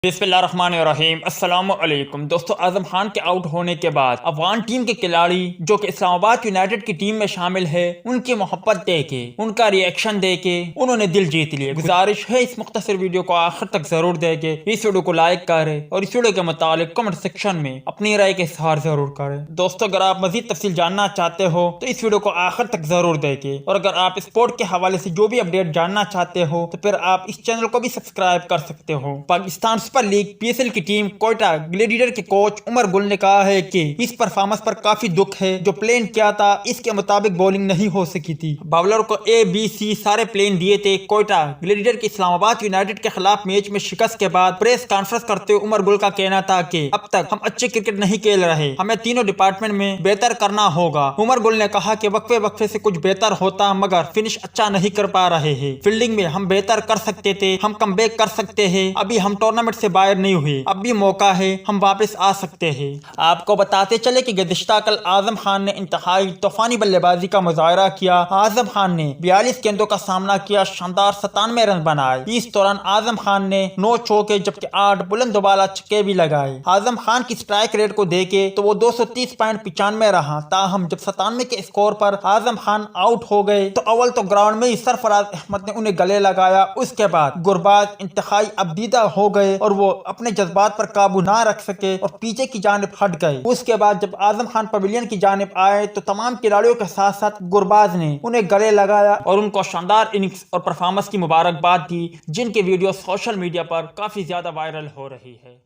बिस्मिल्लाहिर्रहमानिर्रहीम अस्सलामु अलैकुम दोस्तों, आजम खान के आउट होने के बाद अफगान टीम के खिलाड़ी जो कि इस्लामाबाद यूनाइटेड की टीम में शामिल है, उनकी मोहब्बत देके, उनका रिएक्शन देके उन्होंने दिल जीत लिया। गुजारिश है इस मुख्तसर वीडियो को आखिर तक जरूर देखे, इस वीडियो को लाइक करें और इस वीडियो के मुतालिक कमेंट सेक्शन में अपनी राय के इज़हार जरूर करें। दोस्तों, अगर आप मजीद तफसील जानना चाहते हो तो इस वीडियो को आखिर तक जरूर देखे, और अगर आप स्पोर्ट के हवाले से जो भी अपडेट जानना चाहते हो तो फिर आप इस चैनल को भी सब्सक्राइब कर सकते हो। पाकिस्तान सुपर लीग पीएसएल की टीम कोयटा ग्लेडिएटर के कोच उमर गुल ने कहा है कि इस परफॉर्मेंस पर काफी दुख है। जो प्लान किया था इसके मुताबिक बॉलिंग नहीं हो सकी थी। बाउलर को ABC सारे प्लान दिए थे। कोयटा ग्लेडिएटर के इस्लामाबाद यूनाइटेड के खिलाफ मैच में शिकस्त के बाद प्रेस कॉन्फ्रेंस करते हुए उमर गुल का कहना था कि अब तक हम अच्छे क्रिकेट नहीं खेल रहे, हमें तीनों डिपार्टमेंट में बेहतर करना होगा। उमर गुल ने कहा कि वक्फे वक्फे से कुछ बेहतर होता, मगर फिनिश अच्छा नहीं कर पा रहे हैं। फील्डिंग में हम बेहतर कर सकते थे, हम कमबैक कर सकते हैं। अभी हम टूर्नामेंट से बाहर नहीं हुए, अब भी मौका है, हम वापस आ सकते हैं। आपको बताते चले कि गुज़िश्ता कल आजम खान ने इंतहाई तूफानी बल्लेबाजी का मुजाहरा किया। आजम खान ने 42 गेंदों का सामना किया, शानदार 97 रन बनाए। इस दौरान आजम खान ने 9 चौके जबकि 8 बुलंद दुबाला छक्के भी लगाए। आजम खान की स्ट्राइक रेट को देखे तो वो 230.95 रहा। ताहम जब 97 के स्कोर पर आजम खान आउट हो गए तो अव्वल तो ग्राउंड में ही सरफराज अहमद ने उन्हें गले लगाया। उसके बाद गुरबाज इंतहाई अबदीदा हो गए और वो अपने जज्बात पर काबू ना रख सके और पीछे की जानिब हट गए। उसके बाद जब आजम खान पवेलियन की जानिब आए तो तमाम खिलाड़ियों के साथ साथ गुरबाज ने उन्हें गले लगाया और उनको शानदार इनिंग्स और परफॉर्मेंस की मुबारकबाद दी, जिनके वीडियो सोशल मीडिया पर काफी ज्यादा वायरल हो रही है।